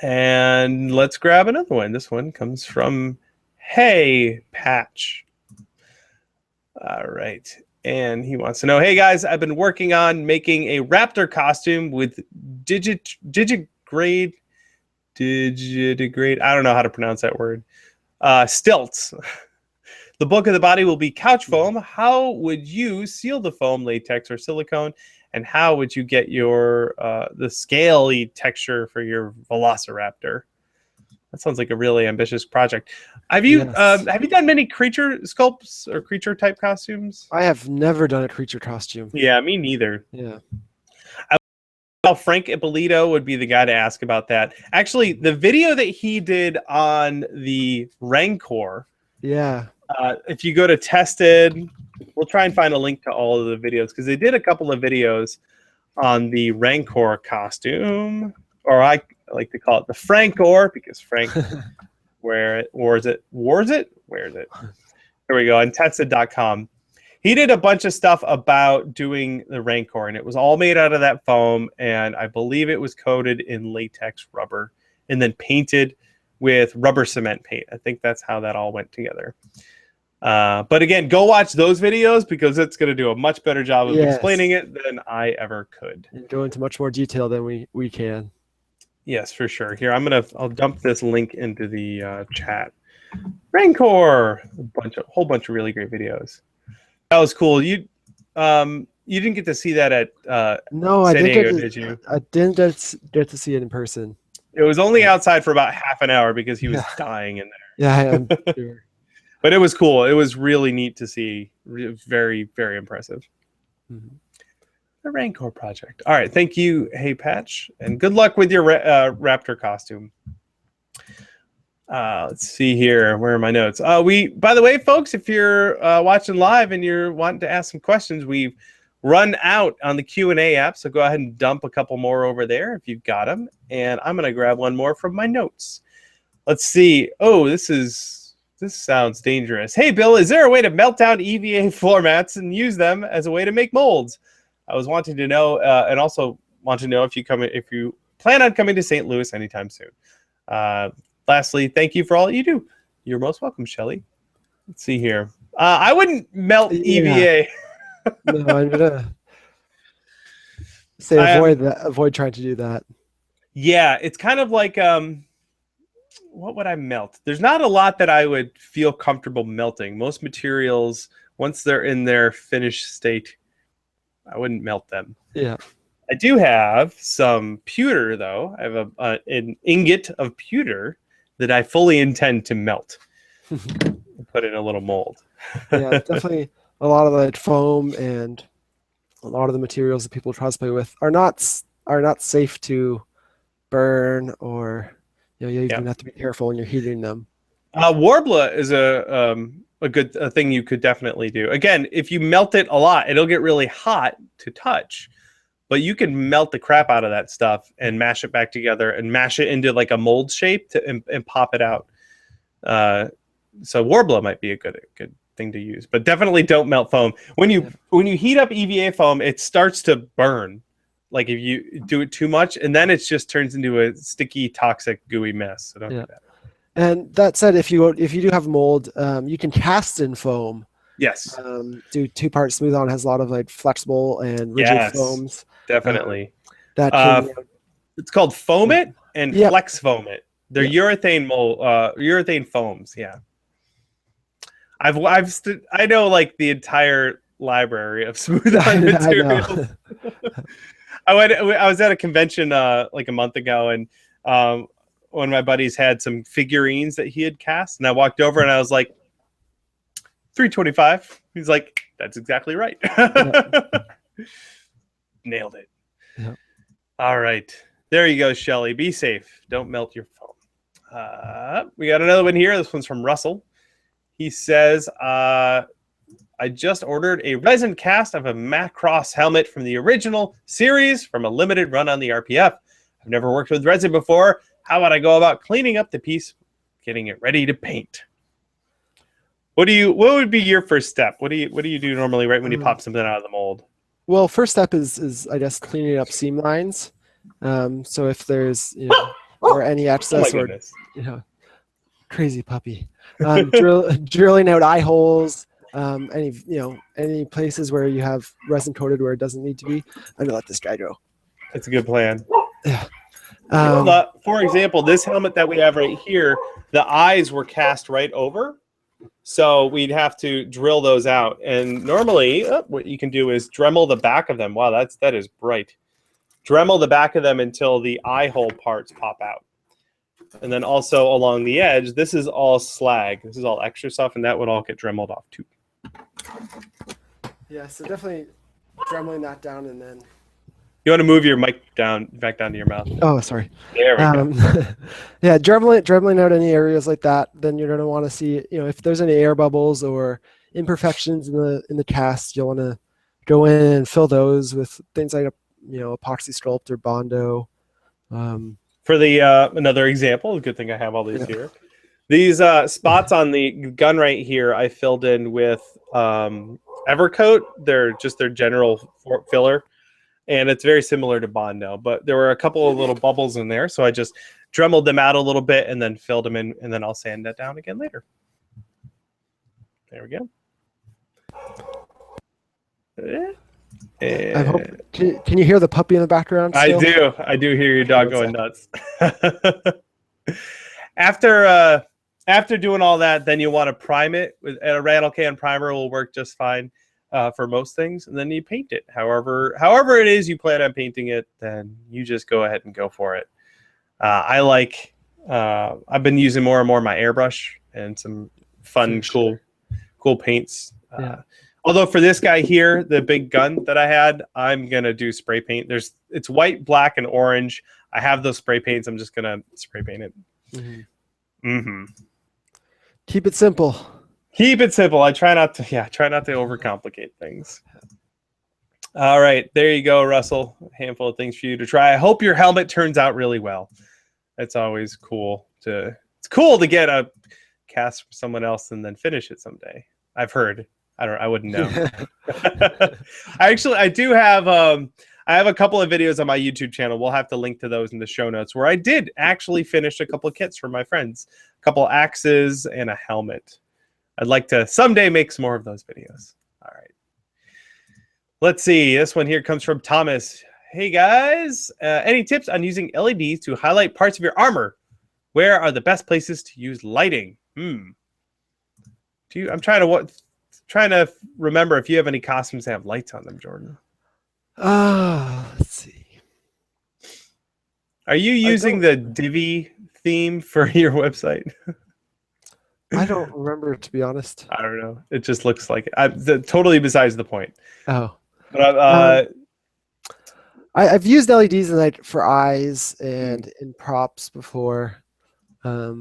And let's grab another one. This one comes from Hey Patch. All right. And he wants to know, hey guys, I've been working on making a raptor costume with digigrade. I don't know how to pronounce that word. Stilts. The bulk of the body will be couch foam. How would you seal the foam, latex or silicone? And how would you get your the scaly texture for your Velociraptor? That sounds like a really ambitious project. Have you done many creature sculpts or creature type costumes? I have never done a creature costume. Yeah, me neither. Yeah. Frank Ippolito would be the guy to ask about that. Actually, the video that he did on the Rancor. Yeah. If you go to Tested, we'll try and find a link to all of the videos, because they did a couple of videos on the Rancor costume, or I like to call it the Francor, because Frank wears it. Here we go, on tested.com. he did a bunch of stuff about doing the Rancor, and it was all made out of that foam, and I believe it was coated in latex rubber and then painted with rubber cement paint. I think that's how that all went together. But again, go watch those videos because it's going to do a much better job of explaining it than I ever could. And go into much more detail than we can. Yes, for sure. Here, I'll dump this link into the chat. Rancor, whole bunch of really great videos. That was cool. You didn't get to see that at no, San Diego, did you? I didn't get to see it in person. It was only outside for about half an hour because he was dying in there. Yeah, I'm sure. But it was cool. It was really neat to see. Very, very impressive. Mm-hmm. The Rancor project. All right. Thank you, Hey Patch. And good luck with your Raptor costume. Let's see here. Where are my notes? By the way, folks, if you're watching live and you're wanting to ask some questions, we've run out on the Q&A app. So go ahead and dump a couple more over there if you've got them. And I'm going to grab one more from my notes. Let's see. Oh, this sounds dangerous. Hey, Bill, is there a way to melt down EVA floor mats and use them as a way to make molds? I was wanting to know, and also want to know if you plan on coming to St. Louis anytime soon. Lastly, thank you for all that you do. You're most welcome, Shelly. Let's see here. I wouldn't melt EVA. No, I'm gonna say avoid trying to do that. Yeah, it's kind of like what would I melt? There's not a lot that I would feel comfortable melting. Most materials, once they're in their finished state, I wouldn't melt them. Yeah. I do have some pewter, though. I have an ingot of pewter that I fully intend to melt and put in a little mold. Yeah, definitely a lot of the foam and a lot of the materials that people cosplay with are not safe to burn, or you even have to be careful when you're heating them. Warbler is a good thing you could definitely do. Again, if you melt it a lot, it'll get really hot to touch. But you can melt the crap out of that stuff and mash it back together and mash it into like a mold shape and pop it out. So Warbler might be a good thing to use, but definitely don't melt foam. When you heat up EVA foam, it starts to burn. Like if you do it too much, and then it just turns into a sticky, toxic, gooey mess. So don't do that. And that said, if you do have mold, you can cast in foam. Yes. Do 2-part smooth on has a lot of like flexible and rigid foams. Definitely. That can, it's called Foam-It and FlexFoam-It. They're urethane foams. Yeah. I know like the entire library of smooth on materials. I was at a convention like a month ago, and one of my buddies had some figurines that he had cast, and I walked over and I was like, $325. He's like, that's exactly right. Nailed it. Yeah. All right. There you go, Shelly. Be safe. Don't melt your foam. We got another one here. This one's from Russell. He says, I just ordered a resin cast of a Macross helmet from the original series from a limited run on the RPF. I've never worked with resin before. How would I go about cleaning up the piece, getting it ready to paint? What would be your first step? What do you do normally right when you pop something out of the mold? Well, first step is I guess cleaning up seam lines. So if there's or any excess or crazy puppy, drilling out eye holes, any places where you have resin coated where it doesn't need to be. I'm gonna let this guy go. That's a good plan. Yeah. For example, this helmet that we have right here, the eyes were cast right over. So we'd have to drill those out. And normally what you can do is Dremel the back of them. Wow, that is bright. Dremel the back of them until the eye hole parts pop out. And then also along the edge, this is all slag. This is all extra stuff, and that would all get Dremeled off too. Yeah, so definitely Dremeling that down, and then... You want to move your mic back down to your mouth. Oh, sorry. There we go. Yeah, dremeling out any areas like that, then you're going to want to see, if there's any air bubbles or imperfections in the cast, you'll want to go in and fill those with things like epoxy sculpt or Bondo. For the another example, good thing I have all these here. These spots on the gun right here, I filled in with Evercoat. They're just their general filler, and it's very similar to Bondo. But there were a couple of little bubbles in there, so I just dremeled them out a little bit and then filled them in, and then I'll sand that down again later. There we go. I hope. Can you hear the puppy in the background still? I do hear your dog going nuts. After doing all that, then you want to prime it. A rattle can primer will work just fine for most things, and then you paint it. However it is you plan on painting it, then you just go ahead and go for it. I've been using more and more my airbrush and some fun, cool paints. Although for this guy here, the big gun that I had, I'm gonna do spray paint. It's white, black, and orange. I have those spray paints. I'm just gonna spray paint it. Keep it simple. Keep it simple. I try not to overcomplicate things. All right, there you go, Russell. A handful of things for you to try. I hope your helmet turns out really well. It's always cool to get a cast from someone else and then finish it someday. I've heard. I wouldn't know. I do have I have a couple of videos on my YouTube channel. We'll have to link to those in the show notes where I did actually finish a couple of kits for my friends, a couple axes and a helmet. I'd like to someday make some more of those videos. All right. Let's see. This one here comes from Thomas. Hey guys, any tips on using LEDs to highlight parts of your armor? Where are the best places to use lighting? I'm trying to remember if you have any costumes that have lights on them, Jordan. Let's see. Are you using the Divi theme for your website? I don't remember, to be honest. I don't know. It just looks like it. Totally besides the point. Oh. But I've used LEDs for eyes and in props before. A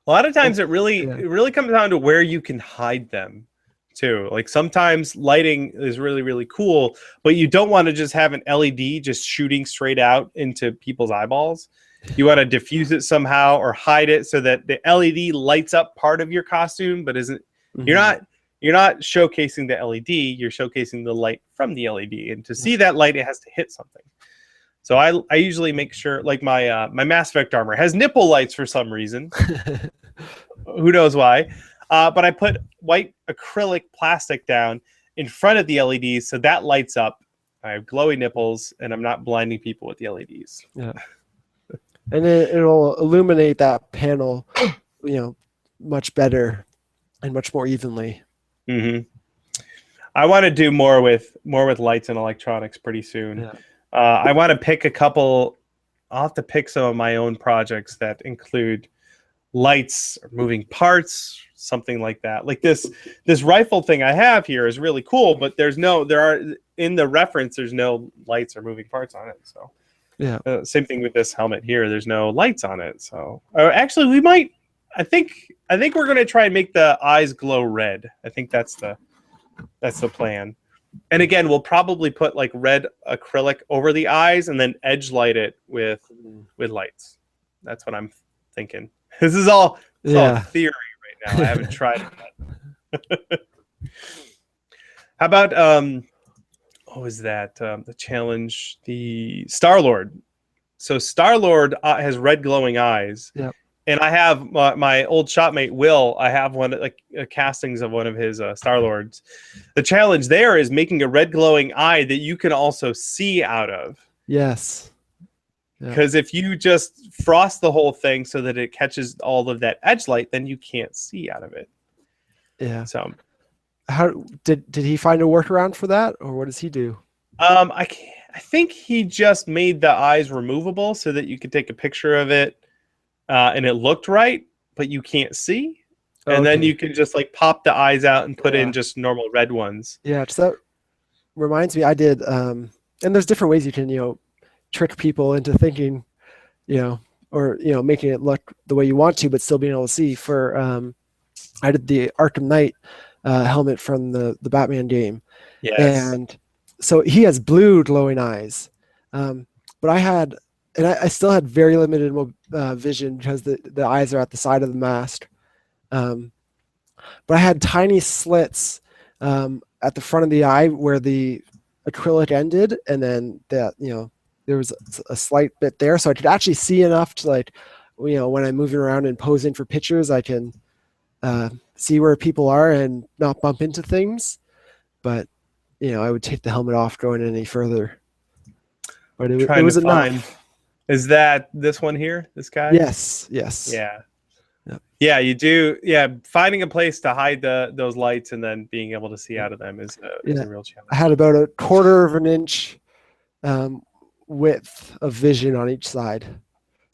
lot of times it really comes down to where you can hide them too. Like sometimes lighting is really, really cool, but you don't want to just have an LED just shooting straight out into people's eyeballs. You want to diffuse it somehow or hide it so that the LED lights up part of your costume, but isn't you're not showcasing the LED, you're showcasing the light from the LED. And to see that light, it has to hit something. So I usually make sure, like my Mass Effect armor has nipple lights for some reason. Who knows why? But I put white acrylic plastic down in front of the LEDs so that lights up. I have glowy nipples, and I'm not blinding people with the LEDs. Yeah. And it'll illuminate that panel, much better and much more evenly. I want to do more with lights and electronics pretty soon. Yeah. I want to pick a couple. I'll have to pick some of my own projects that include lights or moving parts, something like that. Like this rifle thing I have here is really cool, but in the reference, there's no lights or moving parts on it. So yeah, same thing with this helmet here. There's no lights on it. So actually, we might. I think we're gonna try and make the eyes glow red. I think that's the plan. And again, we'll probably put like red acrylic over the eyes and then edge light it with lights. That's what I'm thinking. This is all theory right now. I haven't tried it yet. How about what was that? The challenge, the Star-Lord. So Star-Lord has red glowing eyes. Yep. And I have my old shopmate Will. I have castings of one of his Star-Lords. The challenge there is making a red glowing eye that you can also see out of. Yes. Because if you just frost the whole thing so that it catches all of that edge light, then you can't see out of it. Yeah. So, how did he find a workaround for that, or what does he do? I think he just made the eyes removable so that you could take a picture of it. And it looked right, but you can't see. And then you can just like pop the eyes out and put in just normal red ones. Yeah, so that reminds me, I did, and there's different ways you can, trick people into thinking, or, making it look the way you want to, but still being able to see. I did the Arkham Knight helmet from the Batman game. Yes. And so he has blue glowing eyes. But I still had very limited vision because the eyes are at the side of the mask. But I had tiny slits at the front of the eye where the acrylic ended, and then that, there was a slight bit there, so I could actually see enough to, like, when I'm moving around and posing for pictures, I can see where people are and not bump into things. But I would take the helmet off going any further. But it was enough. Is that this one here? This guy? Yes. Yeah. Yep. Yeah, you do. Yeah, finding a place to hide those lights and then being able to see out of them is a real challenge. I had about a 1/4 of an inch width of vision on each side.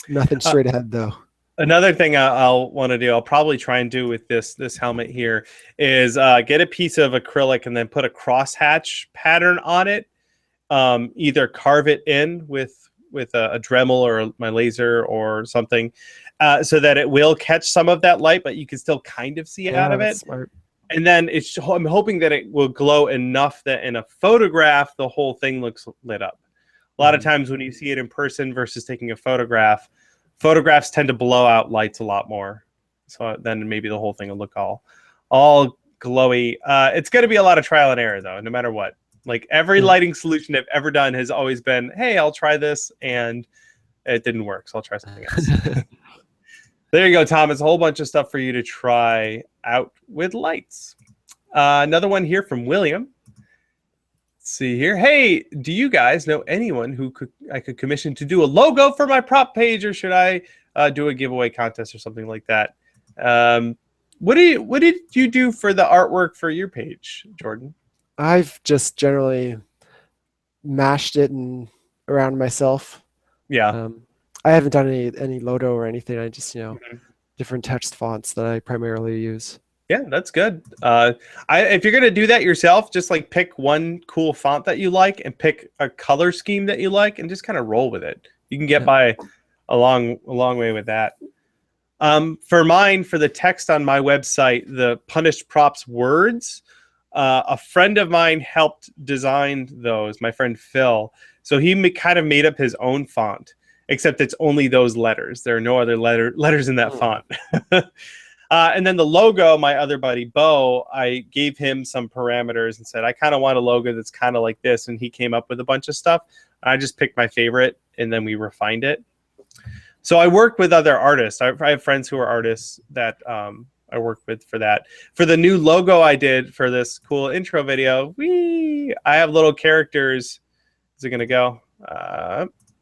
Nothing straight ahead, though. Another thing I'll want to do, I'll probably try and do with this helmet here, is get a piece of acrylic and then put a crosshatch pattern on it. Either carve it in with a Dremel or my laser or something, so that it will catch some of that light, but you can still kind of see out of it. Smart. And then I'm hoping that it will glow enough that in a photograph, the whole thing looks lit up. A lot of times when you see it in person versus taking a photograph, photographs tend to blow out lights a lot more. So then maybe the whole thing will look all glowy. It's going to be a lot of trial and error, though, no matter what. Like every lighting solution I've ever done has always been, hey, I'll try this, and it didn't work, so I'll try something else. There you go, Tom. It's a whole bunch of stuff for you to try out with lights. Another one here from William. Let's see here. Hey, do you guys know anyone who I could commission to do a logo for my prop page, or should I do a giveaway contest or something like that? What did you do for the artwork for your page, Jordan? I've just generally mashed it around myself. Yeah. I haven't done any logo or anything. I just, different text fonts that I primarily use. Yeah, that's good. If you're going to do that yourself, just like pick one cool font that you like and pick a color scheme that you like and just kind of roll with it. You can get by a long way with that. For mine, for the text on my website, the Punished Props words, a friend of mine helped design those, my friend Phil. So he kind of made up his own font, except it's only those letters. There are no other letters in that font. And then the logo, my other buddy, Bo, I gave him some parameters and said, I kind of want a logo that's kind of like this. And he came up with a bunch of stuff. I just picked my favorite, and then we refined it. So I work with other artists. I have friends who are artists that I work with for that. For the new logo I did for this cool intro video, I have little characters. Is it going to go?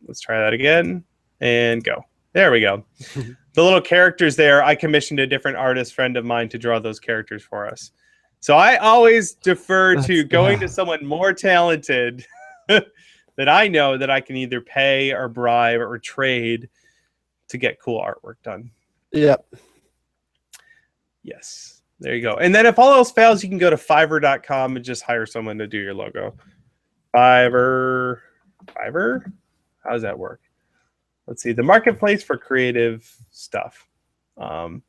Let's try that again and go. There we go. The little characters there, I commissioned a different artist friend of mine to draw those characters for us. So I always defer to going to someone more talented that I know that I can either pay or bribe or trade to get cool artwork done. Yep. Yes. There you go. And then if all else fails, you can go to Fiverr.com and just hire someone to do your logo. Fiverr? How does that work? Let's see. The marketplace for creative stuff. Let's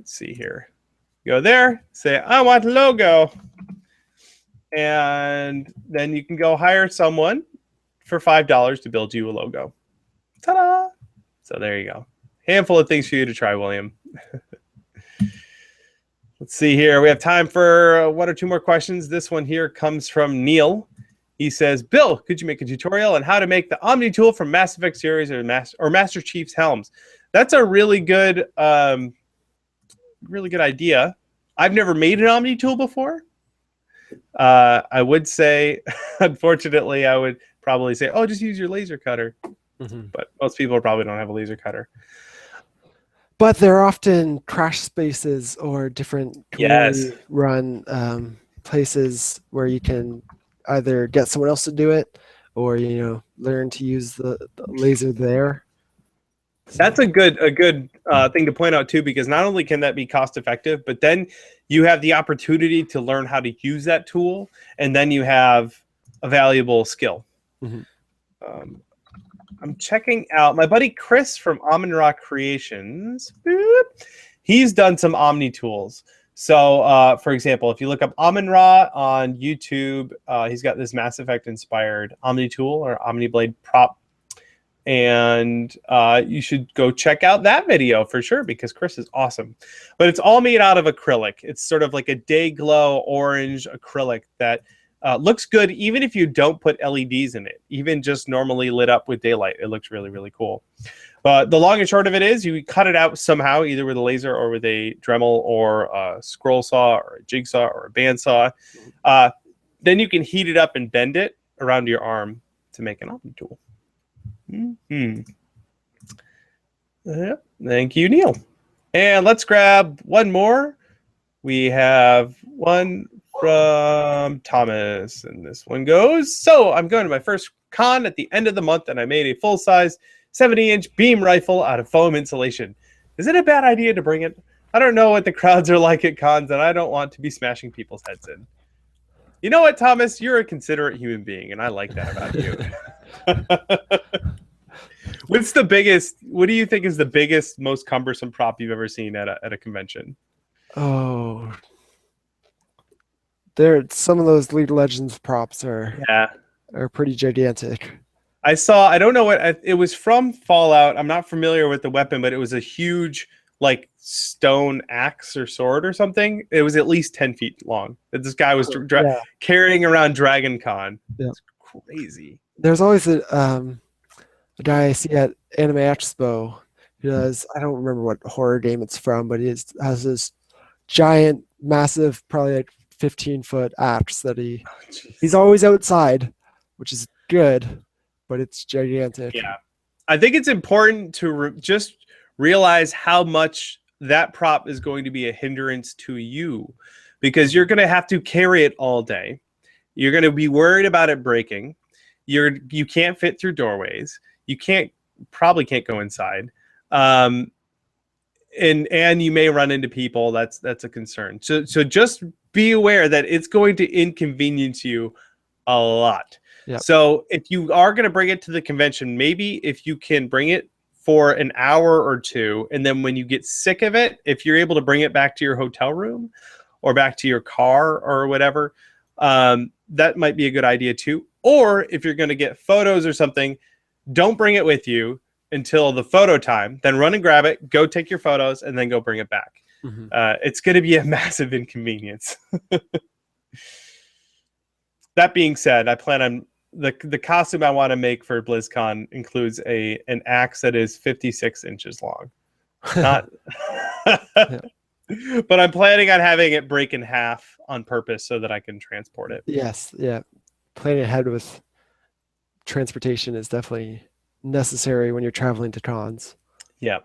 see here. Go there. Say, I want logo. And then you can go hire someone for $5 to build you a logo. Ta-da! So there you go. Handful of things for you to try, William. Let's see here. We have time for one or two more questions. This one here comes from Neil. He says, Bill, could you make a tutorial on how to make the Omni tool from Mass Effect series or Master Chief's helms? That's a really good idea. I've never made an Omni tool before. I would say, unfortunately, I would probably say, oh, just use your laser cutter. But most people probably don't have a laser cutter. But there are often crash spaces or different community run places where you can either get someone else to do it or learn to use the laser there. That's a good thing to point out too, because not only can that be cost effective, but then you have the opportunity to learn how to use that tool, and then you have a valuable skill. I'm checking out my buddy Chris from Ammnra Creations. He's done some Omni tools. So, for example, if you look up Ammnra on YouTube, he's got this Mass Effect inspired Omni tool or Omni Blade prop And you should go check out that video for sure, because Chris is awesome. But it's all made out of acrylic. It's sort of like a day glow orange acrylic that looks good even if you don't put LEDs in it. Even just normally lit up with daylight, it looks really, really cool. But the long and short of it is you cut it out somehow, either with a laser or with a Dremel or a scroll saw or a jigsaw or a bandsaw. Then you can heat it up and bend it around your arm to make an Omni tool. Yep. Thank you, Neil. And let's grab one more. We have one from Thomas, and this one goes, so I'm going to my first con at the end of the month, and I made a full-size 70-inch beam rifle out of foam insulation. Is it a bad idea to bring it? I don't know what the crowds are like at cons, and I don't want to be smashing people's heads in. You know what, Thomas? You're a considerate human being, and I like that about you. What's the biggest? What do you think is the biggest, most cumbersome prop you've ever seen at a convention? Oh, some of those League of Legends props are pretty gigantic. I saw. I don't know what it was from Fallout. I'm not familiar with the weapon, but it was a huge, like, stone axe or sword or something. It was at least 10 feet long. That this guy was carrying around Dragon Con. Yeah. It's crazy. There's always a guy I see at Anime Expo who does, I don't remember what horror game it's from, but he has this giant, massive, probably like 15-foot axe that he's always outside, which is good, but it's gigantic. Yeah. I think it's important to just realize how much that prop is going to be a hindrance to you, because you're going to have to carry it all day. You're going to be worried about it breaking. You can't fit through doorways. You probably can't go inside. And you may run into people. That's a concern. So just be aware that it's going to inconvenience you a lot. Yep. So if you are going to bring it to the convention, maybe if you can bring it for an hour or two, and then when you get sick of it, if you're able to bring it back to your hotel room or back to your car or whatever, that might be a good idea too. Or if you're going to get photos or something, don't bring it with you until the photo time. Then run and grab it, go take your photos, and then go bring it back. Mm-hmm. It's going to be a massive inconvenience. That being said, I plan on the costume I want to make for BlizzCon includes an axe that is 56 inches long. Not, but I'm planning on having it break in half on purpose so that I can transport it. Yes, yeah. Planning ahead with transportation is definitely necessary when you're traveling to cons. Yeah.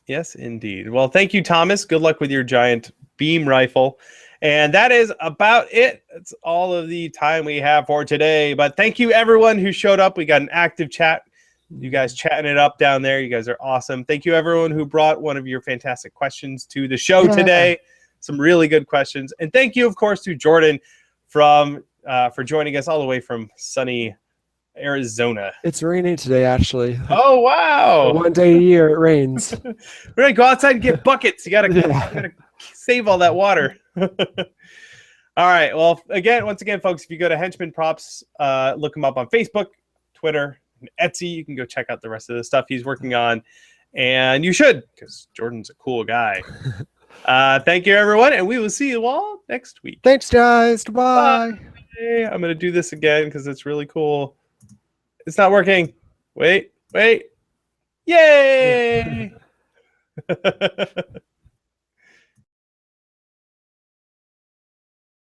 Yes, indeed. Well, thank you, Thomas. Good luck with your giant beam rifle. And that is about it. That's all of the time we have for today. But thank you, everyone who showed up. We got an active chat. You guys chatting it up down there. You guys are awesome. Thank you, everyone who brought one of your fantastic questions to the show today. Some really good questions. And thank you, of course, to Jordan for joining us all the way from sunny Arizona. It's raining today, actually. Oh, wow. One day a year it rains. We're going to go outside and get buckets. You gotta save all that water. All right. Well, once again, folks, if you go to Henchmen Props, look him up on Facebook, Twitter, and Etsy. You can go check out the rest of the stuff he's working on. And you should, because Jordan's a cool guy. Thank you, everyone. And we will see you all next week. Thanks, guys. Goodbye. Bye. I'm going to do this again because it's really cool. It's not working. Wait. Yay!